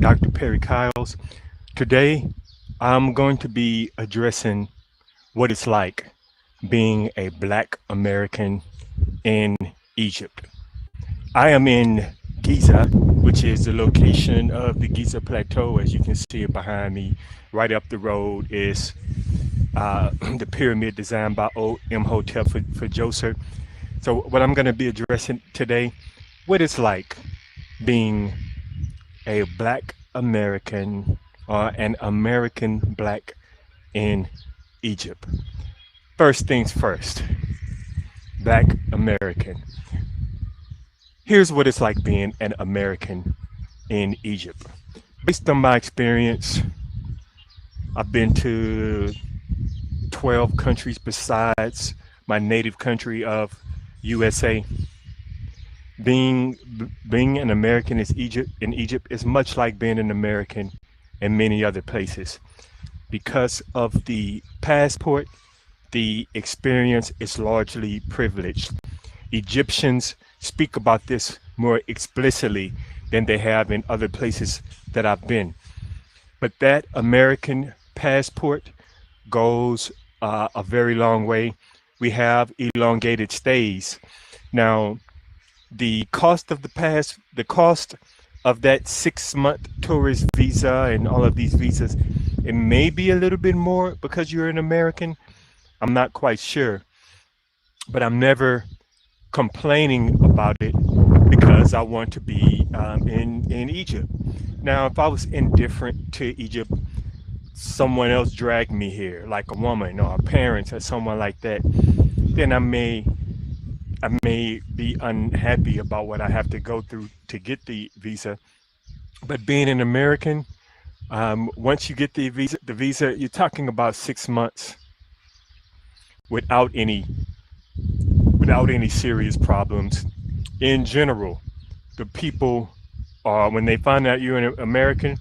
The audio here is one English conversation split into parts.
Dr. Perry Kyles. Today, I'm going to be addressing what it's like being a Black American in Egypt. I am in Giza, which is the location of the Giza Plateau. As you can see it behind me, right up the road is the pyramid designed by Imhotep for Djoser. So, what I'm going to be addressing today, what it's like being a Black American or an American Black in Egypt. First things first, Black American. Here's what it's like being an American in Egypt. Based on my experience, I've been to 12 countries besides my native country of USA. Being being an American in Egypt is much like being an American in many other places. Because of the passport, the experience is largely privileged. Egyptians speak about this more explicitly than they have in other places that I've been. But that American passport goes a very long way. We have elongated stays. Now, the cost of that 6 month tourist visa and all of these visas, it may be a little bit more because you're an American. I'm not quite sure, but I'm never complaining about it because I want to be in Egypt. Now, if I was indifferent to Egypt, someone else dragged me here, like a woman or parents or someone like that, then I may be unhappy about what I have to go through to get the visa. But being an American, once you get the visa, you're talking about 6 months without any without any serious problems. In general, the people are when they find out you're an American,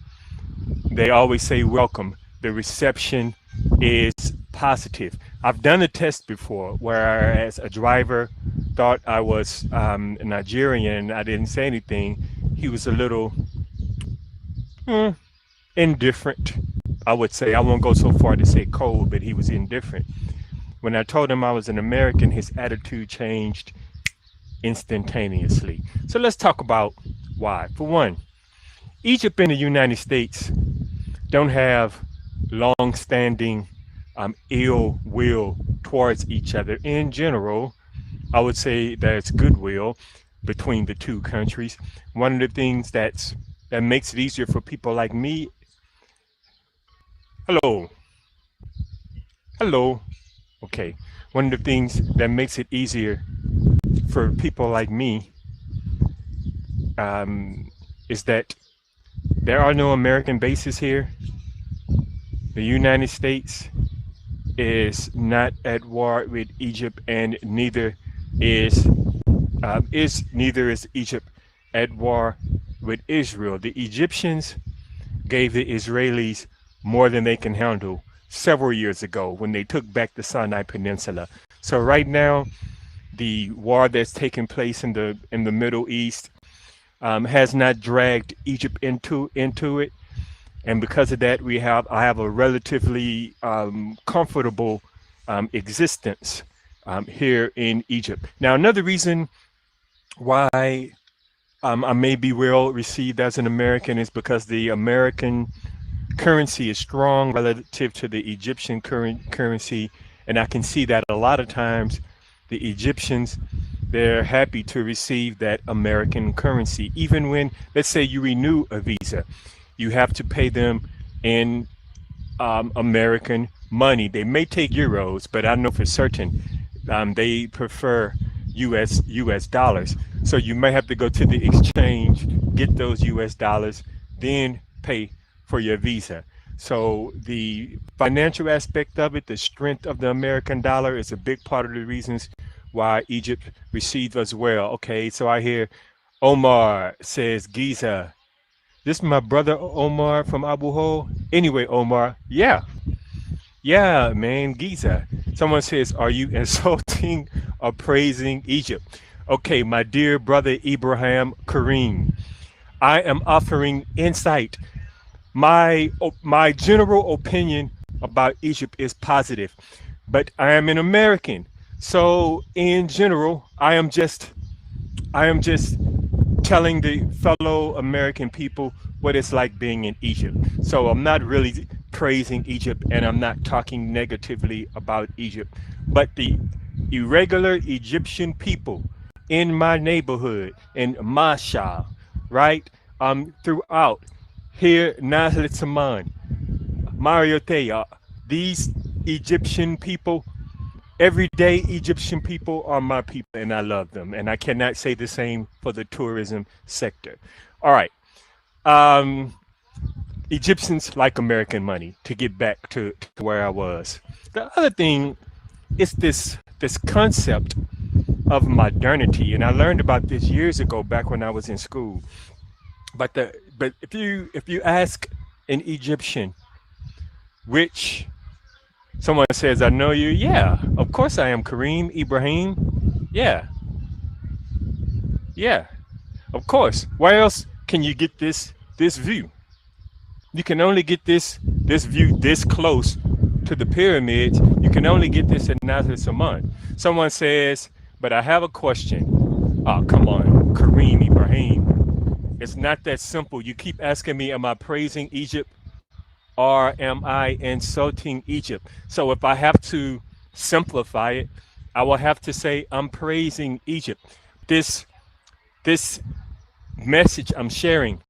they always say welcome. The reception is positive. I've done a test before, whereas a driver thought I was Nigerian. I didn't say anything. He was a little indifferent. I would say I won't go so far to say cold, but he was indifferent. When I told him I was an American, his attitude changed instantaneously. So let's talk about why. For one, Egypt and the United States don't have long-standing ill will towards each other. In general, I would say there's goodwill between the two countries. One of the things that makes it easier for people like me. Hello, hello. Okay. One of the things that makes it easier for people like me is that there are no American bases here. The United States is not at war with Egypt, and neither is Egypt at war with Israel. The Egyptians gave the Israelis more than they can handle several years ago when they took back the Sinai Peninsula. So right now, the war that's taking place in the Middle East has not dragged Egypt into it, and because of that, I have a relatively comfortable existence here in Egypt. Now, another reason why I may be well received as an American is because the American currency is strong relative to the Egyptian currency, and I can see that a lot of times the Egyptians, they're happy to receive that American currency. Even when, let's say, you renew a visa, you have to pay them in American money. They may take euros, but I know for certain they prefer US dollars. So you may have to go to the exchange, get those US dollars, then pay for your visa. So the financial aspect of it, the strength of the American dollar is a big part of the reasons why Egypt received us well. Okay, so I hear Omar says Giza. This is my brother Omar from Abu Hol. Anyway, Omar, yeah, man, Giza. Someone says, are you insulting or praising Egypt? Okay, my dear brother Ibrahim Kareem, I am offering insight. My general opinion about Egypt is positive, but I am an American. So in general, I am just telling the fellow American people what it's like being in Egypt. So I'm not really praising Egypt and I'm not talking negatively about Egypt, but the irregular Egyptian people in my neighborhood, in Mashal, right? Throughout here, Nazareth Saman, Mariothea, these Egyptian people, everyday Egyptian people are my people and I love them. And I cannot say the same for the tourism sector. All right. Um, Egyptians like American money to get back to where I was. The other thing is this concept of modernity. And I learned about this years ago back when I was in school. But if you ask an Egyptian which someone says, I know you. Yeah, of course I am Kareem Ibrahim. Yeah, yeah, of course. Where else can you get this view? You can only get this view this close to the pyramids. You can only get this in Nazareth Saman. Someone says, but I have a question. Oh, come on, Kareem Ibrahim. It's not that simple. You keep asking me, am I praising Egypt or am I insulting Egypt? So if I have to simplify it, I will have to say I'm praising Egypt. This this message I'm sharing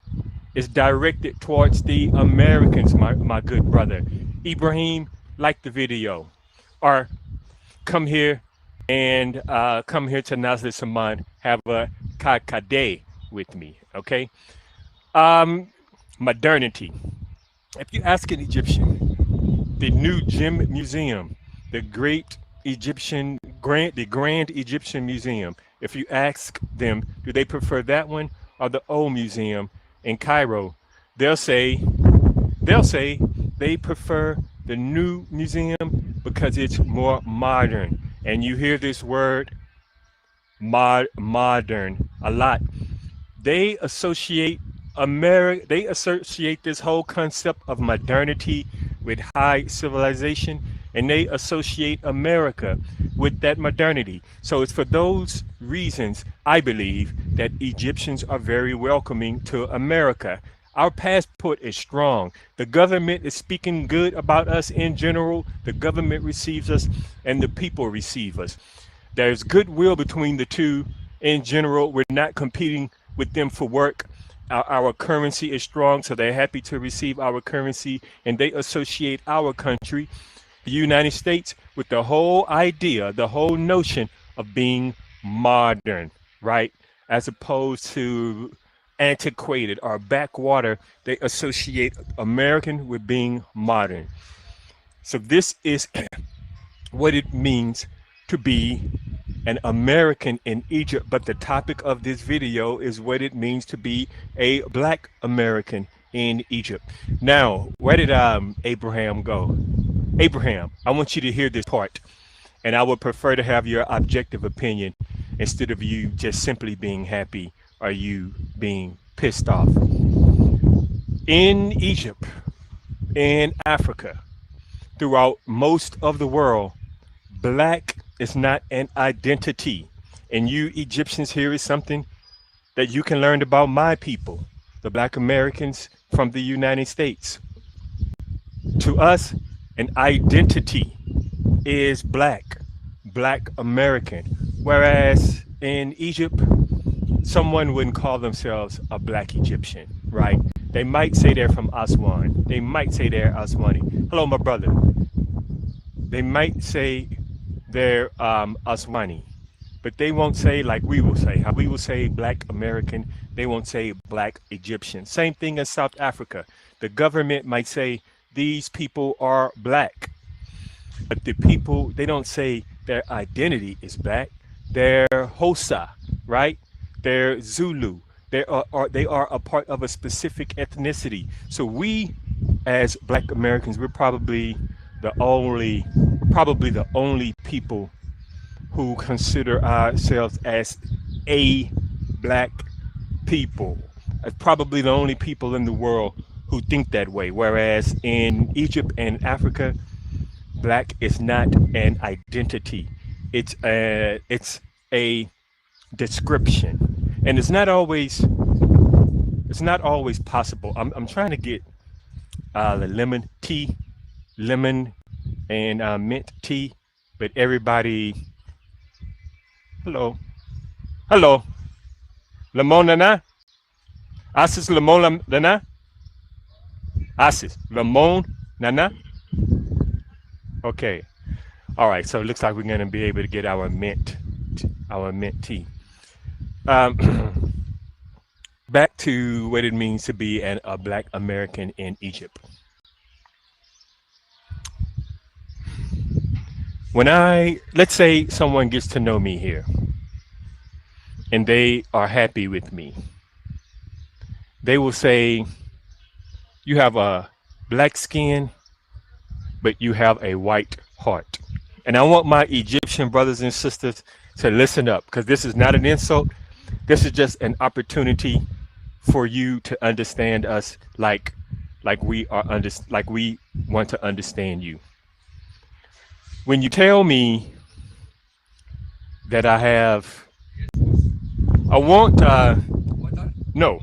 is directed towards the Americans, my good brother. Ibrahim, like the video. Or come here and come here to Nazareth Saman, have a kakade with me, okay? Um, Modernity. If you ask an Egyptian, the new Gem Museum, the great the Grand Egyptian Museum, if you ask them, do they prefer that one or the old museum in Cairo? They'll say, they'll say they prefer the new museum because it's more modern. And you hear this word modern a lot. They associate they associate this whole concept of modernity with high civilization, and they associate America with that modernity. So it's for those reasons I believe that Egyptians are very welcoming to America. Our passport is strong. The government is speaking good about us in general. The government receives us and the people receive us. There's goodwill between the two in general. We're not competing with them for work. Our currency is strong, so they're happy to receive our currency, and they associate our country, the United States, with the whole idea, the whole notion of being modern, right? As opposed to antiquated or backwater, they associate American with being modern. So this is what it means to be an American in Egypt, but the topic of this video is what it means to be a Black American in Egypt. Now, where did Abraham go? Abraham, I want you to hear this part, and I would prefer to have your objective opinion instead of you just simply being happy or you being pissed off. In Egypt, in Africa, throughout most of the world, Black is not an identity. And you Egyptians, here is something that you can learn about my people, the Black Americans from the United States. To us, an identity is Black American. Whereas in Egypt, someone wouldn't call themselves a Black Egyptian, right? They might say they're from Aswan. They might say they're Aswani. Hello, my brother. They might say they're Aswani, but they won't say like we will say. How we will say Black American, they won't say Black Egyptian. Same thing in South Africa. The government might say these people are Black, but the people, they don't say their identity is Black. They're Hosa, right? They're Zulu. They are a part of a specific ethnicity. So we, as Black Americans, we're probably the only people who consider ourselves as a Black people. probably the only people in the world who think that way. Whereas in Egypt and Africa, black is not an identity. It's a description, and it's not always possible. I'm trying to get the lemon tea, lemon and mint tea, but everybody, hello, hello, lemon nana, asis lemon nana, asis lemon nana. Okay, all right. So it looks like we're gonna be able to get our mint tea. Um, Back to what it means to be a black American in Egypt. Let's say someone gets to know me here and they are happy with me, they will say, you have a black skin, but you have a white heart. And I want my Egyptian brothers and sisters to listen up, because this is not an insult. This is just an opportunity for you to understand us like we want to understand you. When you tell me that I want no,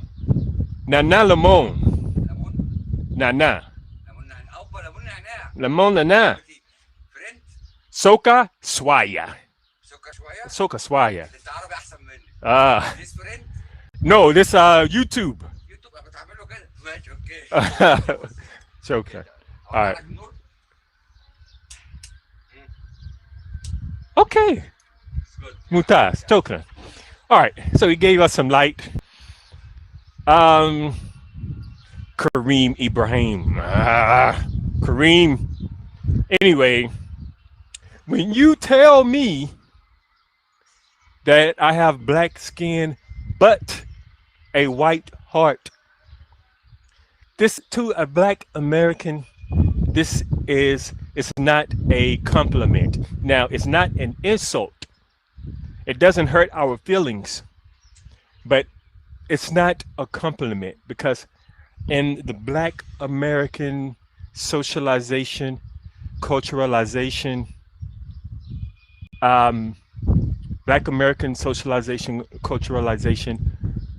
nana lemon, nana lemon nana, soka swaya, soka swaya. Ah, no, this YouTube. It's okay. All right. Okay. Mutaz, Token. All right. So he gave us some light. Um, Kareem Ibrahim. Kareem. Anyway, when you tell me that I have black skin but a white heart, this to a black American, this is it's not a compliment. Now, it's not an insult. It doesn't hurt our feelings, but it's not a compliment, because in the black American socialization, culturalization, um, black American socialization, culturalization,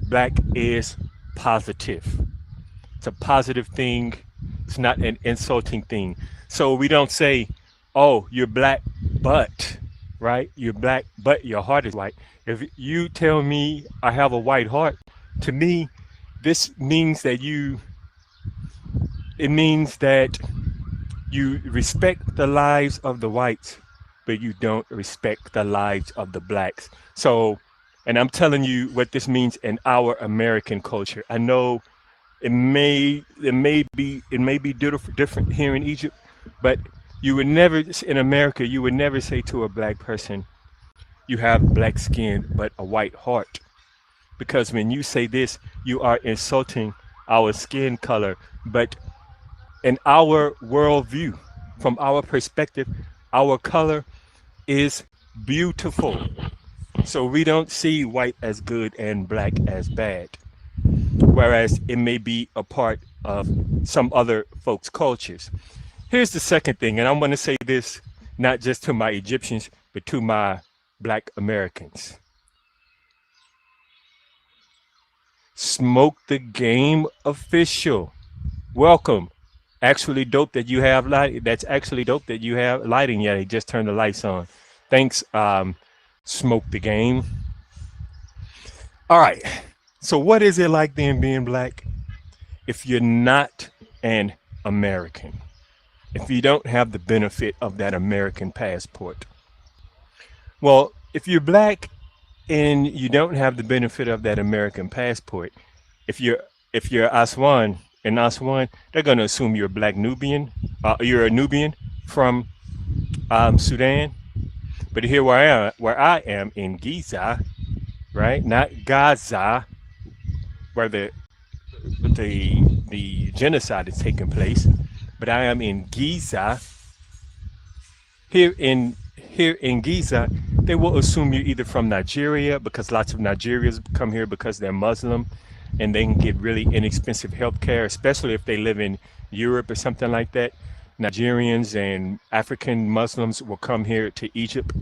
black is positive. It's a positive thing. It's not an insulting thing. So we don't say, oh, you're black, but, right? You're black, but your heart is white. If you tell me I have a white heart, to me, this means that it means that you respect the lives of the whites, but you don't respect the lives of the blacks. So, and I'm telling you what this means in our American culture. I know it may be different here in Egypt, but you would never, in America, you would never say to a black person, you have black skin but a white heart, because when you say this, you are insulting our skin color. But in our worldview, from our perspective, our color is beautiful. So we don't see white as good and black as bad, whereas it may be a part of some other folks' cultures. Here's the second thing, and I'm going to say this not just to my Egyptians, but to my black Americans. Smoke the Game official. Welcome. Actually dope that you have light. That's actually dope that you have lighting. Yeah, they just turned the lights on. Thanks, Smoke the Game. All right. So what is it like then being black if you're not an American? If you don't have the benefit of that American passport? Well, if you're black and you don't have the benefit of that American passport, if you're Aswan, in Aswan, they're gonna assume you're a black Nubian. You're a Nubian from Sudan. But here where I am in Giza, right? Not Gaza, where the genocide is taking place, but I am in Giza. Here in Giza, they will assume you're either from Nigeria, because lots of Nigerians come here because they're Muslim. and they can get really inexpensive health care, especially if they live in Europe or something like that. Nigerians and African Muslims will come here to Egypt.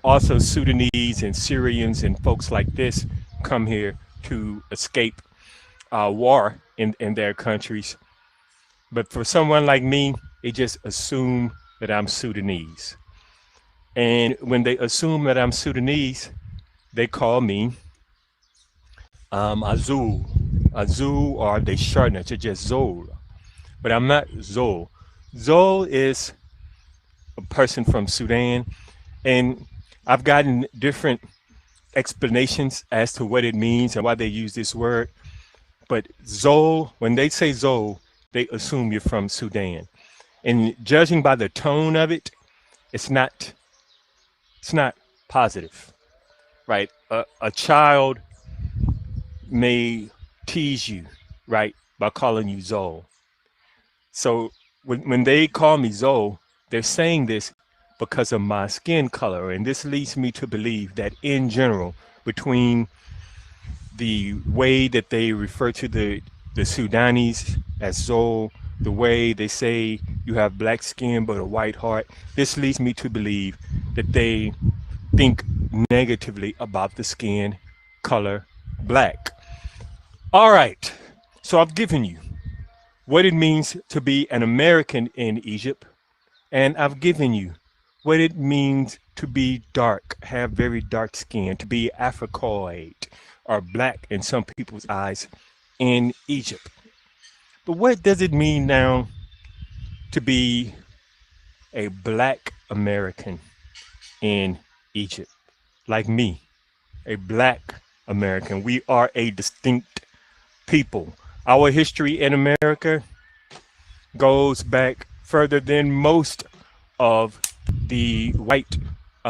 Also, Sudanese and Syrians and folks like this come here to escape war in their countries. But for someone like me, they just assume that I'm Sudanese. And when they assume that I'm Sudanese, they call me Azul. Azul, or they shorten it to just Zol. But I'm not Zol. Zol is a person from Sudan, and I've gotten different explanations as to what it means and why they use this word. But Zol, when they say Zol, they assume you're from Sudan. And judging by the tone of it, it's not positive, right? A child may tease you, right, by calling you Zol. So when they call me Zol, they're saying this because of my skin color. And this leads me to believe that in general, between the way that they refer to the Sudanese as Zol, the way they say you have black skin but a white heart, this leads me to believe that they think negatively about the skin color black. All right, so I've given you what it means to be an American in Egypt, and I've given you what it means to be dark, have very dark skin, to be Africoid or black in some people's eyes in Egypt. But what does it mean now to be a black American in Egypt? Like me, a black American. We are a distinct people. Our history in America goes back further than most of the white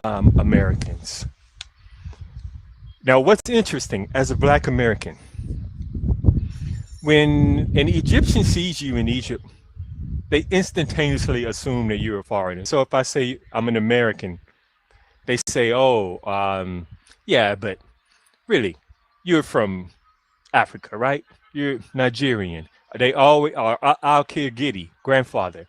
Americans. Now, what's interesting as a black American, when an Egyptian sees you in Egypt, they instantaneously assume that you're a foreigner. So if I say I'm an American, they say, oh, yeah, but really, you're from Africa, right? You're Nigerian. They always are Al-Kirgiti, grandfather.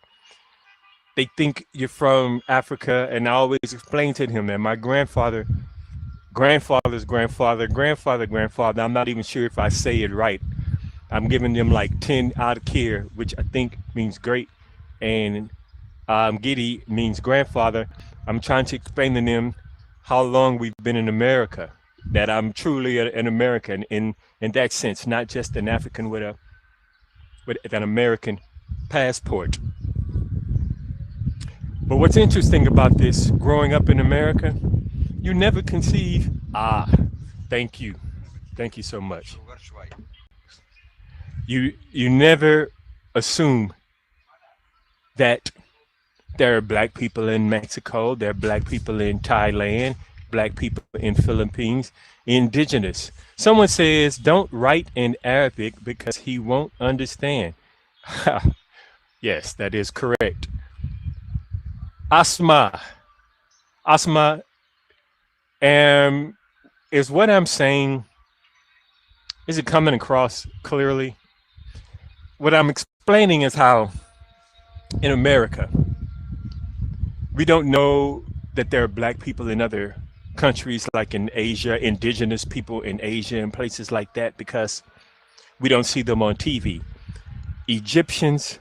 They think you're from Africa, and I always explain to him that my grandfather's grandfather, I'm not even sure if I say it right. I'm giving them like 10 out of care, which I think means great, and Gidi means grandfather. I'm trying to explain to them how long we've been in America, that I'm truly an American in that sense, not just an African with an American passport. But what's interesting about this, growing up in America, you never conceive, thank you so much. You never assume that there are black people in Mexico, there are black people in Thailand, black people in Philippines, indigenous. Someone says, don't write in Arabic because he won't understand. Yes, that is correct. Asma, is what I'm saying, is it coming across clearly? What I'm explaining is how in America, we don't know that there are black people in other countries, like in Asia, indigenous people in Asia and places like that, because we don't see them on TV. Egyptians,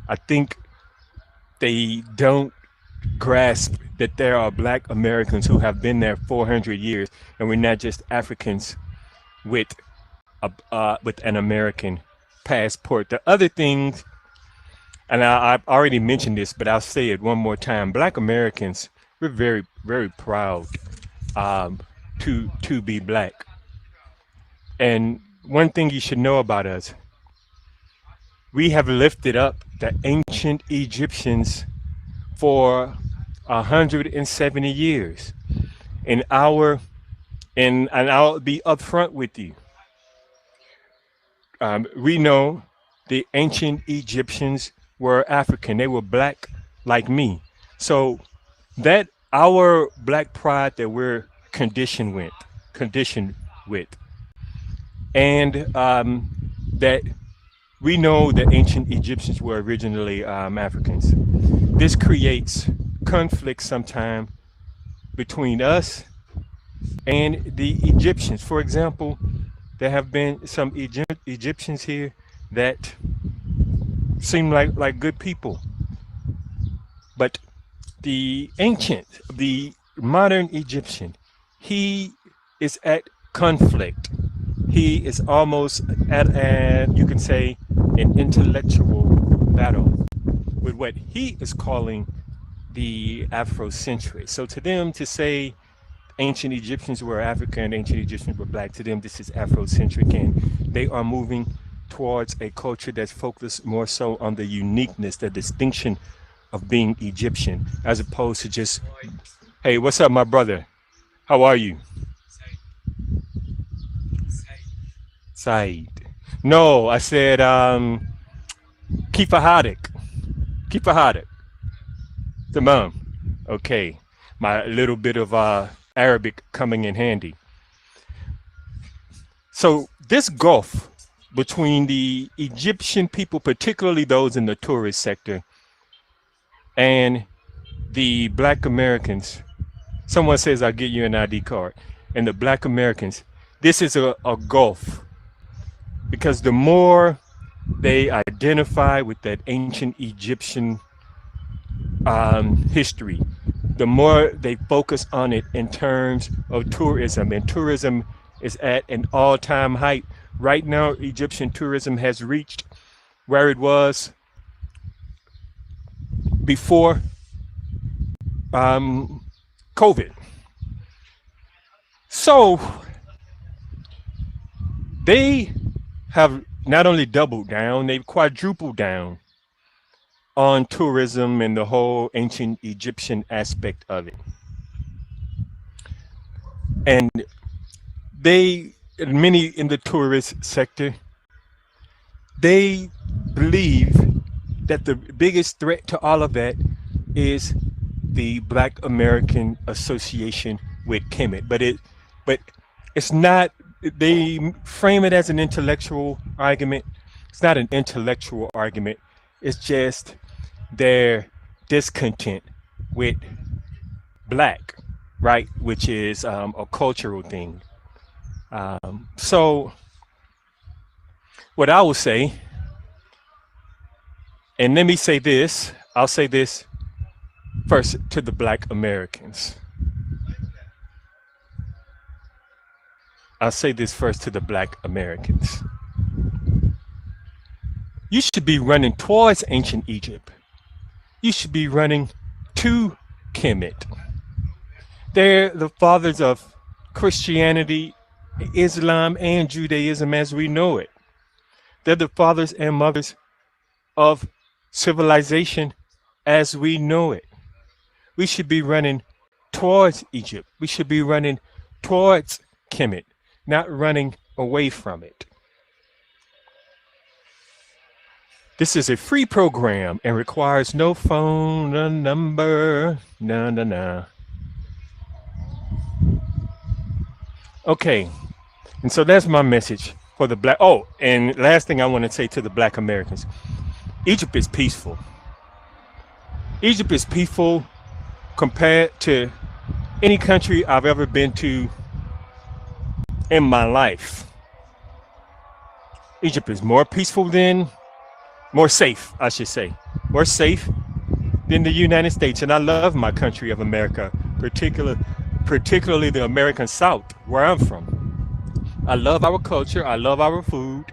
I think they don't grasp that there are black Americans who have been there 400 years, and we're not just Africans with an American passport. The other things, and I've already mentioned this, but I'll say it one more time. Black Americans, we're very, very proud to be black. And one thing you should know about us, we have lifted up the ancient Egyptians for 170 years. And I'll be upfront with you. We know the ancient Egyptians were African. They were black like me. So that our black pride that we're conditioned with and that we know that ancient Egyptians were originally Africans. This creates conflict sometime between us and the Egyptians. For example, there have been some Egyptians here that seem like good people, but the modern Egyptian, he is at conflict. He is almost at an, you can say, an intellectual battle with what he is calling the Afrocentric. So to them, to say ancient Egyptians were African, ancient Egyptians were black, to them this is Afrocentric, and they are moving towards a culture that's focused more so on the uniqueness, the distinction of being Egyptian, as opposed to just, hey, what's up, my brother? How are you? Said. No, I said Kifa Hadik. Kifa Hadik. Tamam. Okay. My little bit of Arabic coming in handy. So this gulf between the Egyptian people, particularly those in the tourist sector, and the black Americans, someone says I'll get you an ID card, and the black Americans, this is a gulf, because the more they identify with that ancient Egyptian history, the more they focus on it in terms of tourism, and tourism is at an all-time height. Right now, Egyptian tourism has reached where it was before COVID. So they have not only doubled down, they've quadrupled down on tourism and the whole ancient Egyptian aspect of it. And they, many in the tourist sector, they believe that the biggest threat to all of that is the Black American Association with Kemet. But it's not, they frame it as an intellectual argument. It's not an intellectual argument. It's just their discontent with black, right? Which is a cultural thing. So what I will say, and let me say this, I'll say this first to the Black Americans. I'll say this first to the Black Americans. You should be running towards ancient Egypt. You should be running to Kemet. They're the fathers of Christianity, Islam, and Judaism as we know it. They're the fathers and mothers of civilization as we know it. We should be running towards Egypt. We should be running towards Kemet, not running away from it. This is a free program and requires no phone number. No. Okay, and so that's my message for the black. Oh, and last thing I want to say to the Black Americans, Egypt is peaceful. Egypt is peaceful compared to any country I've ever been to in my life. Egypt is more peaceful than, more safe, I should say, more safe than the United States. And I love my country of America, particularly the American South, where I'm from. I love our culture. I love our food.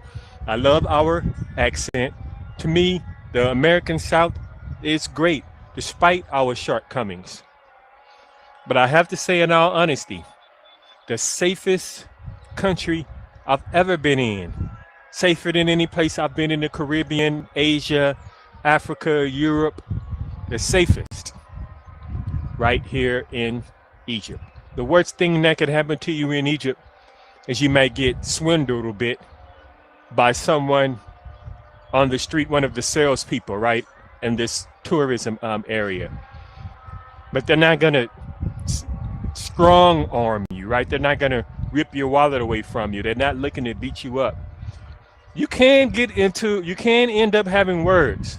I love our accent. To me, the American South is great, despite our shortcomings. But I have to say, in all honesty, the safest country I've ever been in, safer than any place I've been in the Caribbean, Asia, Africa, Europe, the safest, right here in Egypt. The worst thing that could happen to you in Egypt is you might get swindled a bit by someone on the street, one of the salespeople, right, in this tourism area. But they're not gonna strong arm you, right? They're not gonna rip your wallet away from you. They're not looking to beat you up. You can end up having words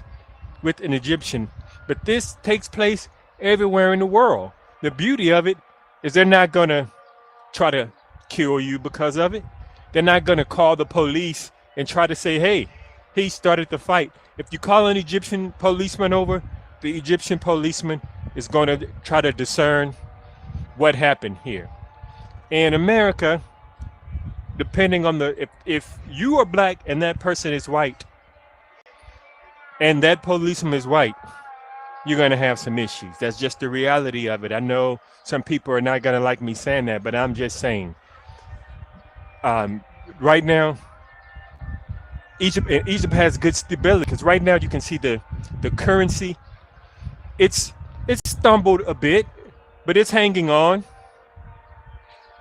with an Egyptian, but this takes place everywhere in the world. The beauty of it is they're not going to try to kill you because of it. They're not going to call the police and try to say, hey, he started the fight. If you call an Egyptian policeman over, the Egyptian policeman is going to try to discern what happened here. In America, depending on if you are black and that person is white and that policeman is white, you're going to have some issues. That's just the reality of it. I know some people are not going to like me saying that, but I'm just saying. Right now, Egypt has good stability because right now you can see the currency. It's stumbled a bit, but it's hanging on.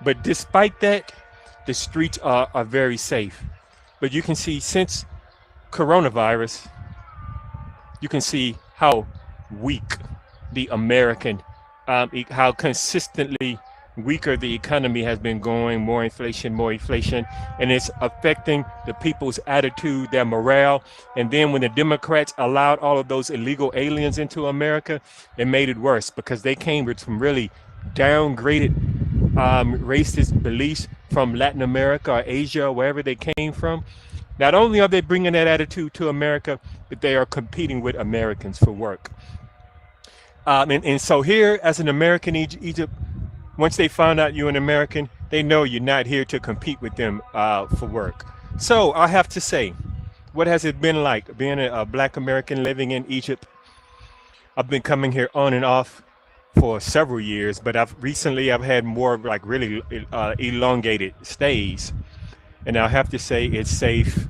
But despite that, the streets are very safe. But you can see since coronavirus, you can see how weak the American, how consistently weaker the economy has been going, more inflation, and it's affecting the people's attitude, their morale. And then when the Democrats allowed all of those illegal aliens into America, it made it worse because they came with some really downgraded racist beliefs from Latin America or Asia or wherever they came from. Not only are they bringing that attitude to America, but they are competing with Americans for work. And so here, as an American, Egypt, once they found out you're an American, they know you're not here to compete with them for work. So I have to say, what has it been like being a black American living in Egypt? I've been coming here on and off for several years, but I've had more like really elongated stays. And I have to say it's safe.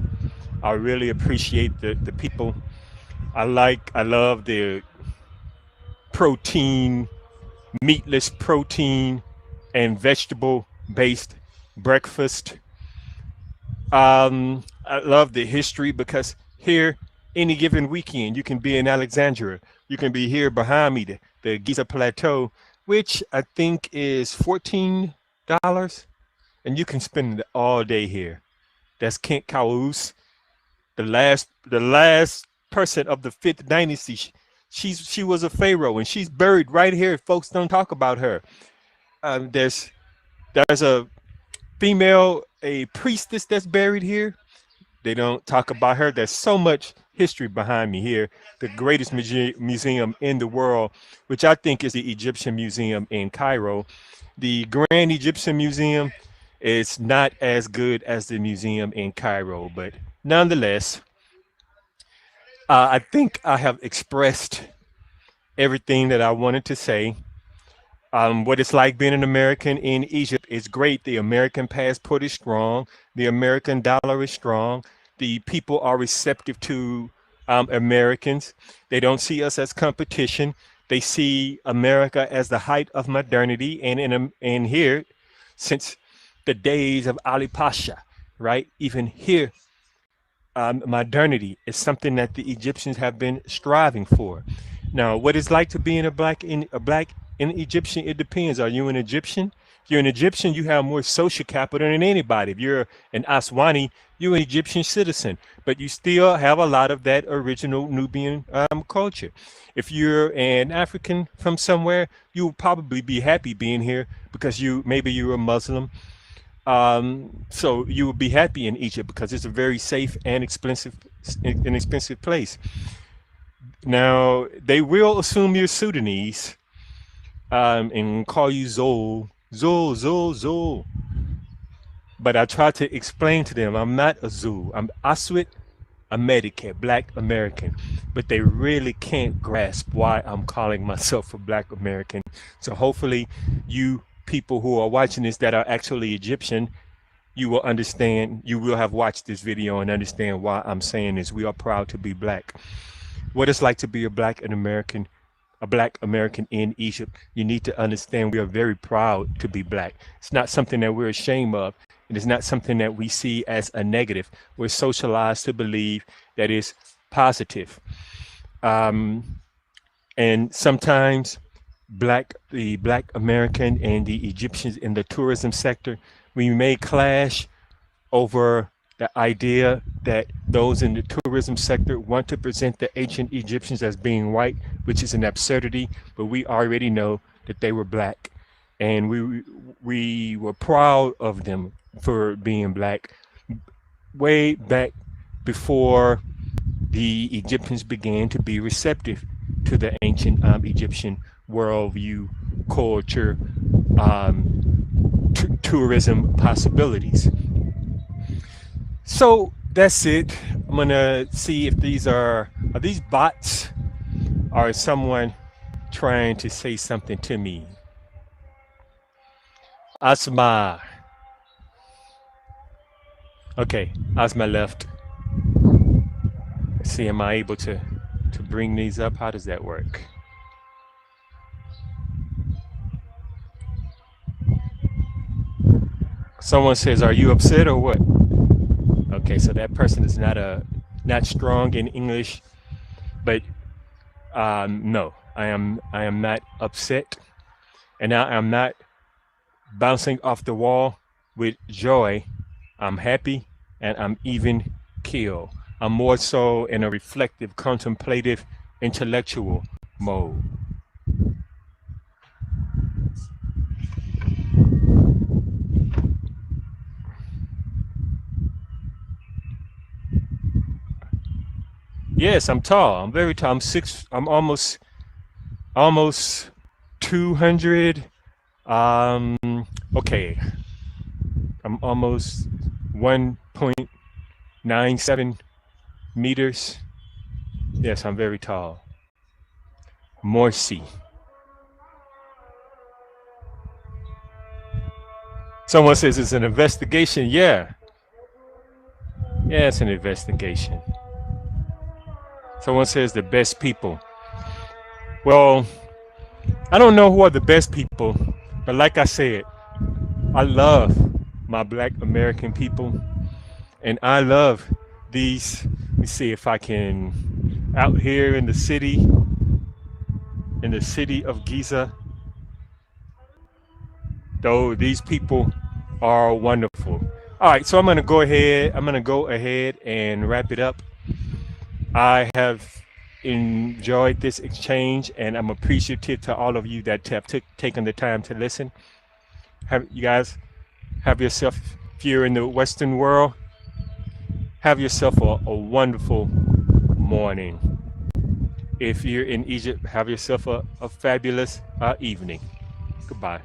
I really appreciate the people. I love the protein, meatless protein and vegetable based breakfast. I love the history because here, any given weekend, you can be in Alexandria. You can be here behind me, the Giza Plateau, which I think is $14, and you can spend all day here. That's Kent Kawus, the last person of the 5th dynasty. She was a pharaoh, and she's buried right here. Folks don't talk about her. There's a female, a priestess that's buried here. They don't talk about her. There's so much history behind me here. The greatest museum in the world, which I think is the Egyptian Museum in Cairo. The Grand Egyptian Museum is not as good as the museum in Cairo, but nonetheless, I think I have expressed everything that I wanted to say. What it's like being an American in Egypt is great. The American passport is strong. The American dollar is strong. The people are receptive to Americans. They don't see us as competition. They see America as the height of modernity. And here, since the days of Ali Pasha, right? Even here, modernity is something that the Egyptians have been striving for. Now, what it's like to be a black in Egyptian, it depends. Are you an Egyptian? If you're an Egyptian, you have more social capital than anybody. If you're an Aswani, you're an Egyptian citizen, but you still have a lot of that original Nubian culture. If you're an African from somewhere, you will probably be happy being here because maybe you're a Muslim. So you will be happy in Egypt because it's a very safe and inexpensive place. Now, they will assume you're Sudanese and call you Zol. But I try to explain to them, I'm not a Zul. I'm Aswit American, Black American. But they really can't grasp why I'm calling myself a Black American. So hopefully you people who are watching this that are actually Egyptian, you will understand, you will have watched this video and understand why I'm saying this. We are proud to be Black. What it's like to be a Black American in Egypt, you need to understand we are very proud to be Black. It's not something that we're ashamed of. It is not something that we see as a negative. We're socialized to believe that is positive. And sometimes the Black American and the Egyptians in the tourism sector We may clash over the idea that those in the tourism sector want to present the ancient Egyptians as being white, which is an absurdity, but we already know that they were black. And we were proud of them for being black way back before the Egyptians began to be receptive to the ancient Egyptian worldview, culture, tourism possibilities. So that's it. I'm gonna see if these are these bots or someone trying to say something to me. Asma. Okay, Asma left. Let's see, am I able to bring these up? How does that work? Someone says, "Are you upset or what?" Okay, so that person is not strong in English, but no, I am not upset, and I am not bouncing off the wall with joy. I'm happy, and I'm even killed. I'm more so in a reflective, contemplative, intellectual mode. Yes, I'm tall. I'm very tall. I'm almost 200. Okay. I'm almost 1.97 meters. Yes, I'm very tall. Morsi. Someone says it's an investigation. Yeah. Yeah, it's an investigation. Someone says the best people. Well, I don't know who are the best people, but like I said, I love my Black American people, and I love these. Let me see if I can, out here in the city of Giza, though these people are wonderful. All right, so I'm gonna go ahead and wrap it up. I have enjoyed this exchange, and I'm appreciative to all of you that have taken the time to listen. You guys have yourself, if you're in the Western world, have yourself a wonderful morning. If you're in Egypt, have yourself a fabulous evening. Goodbye.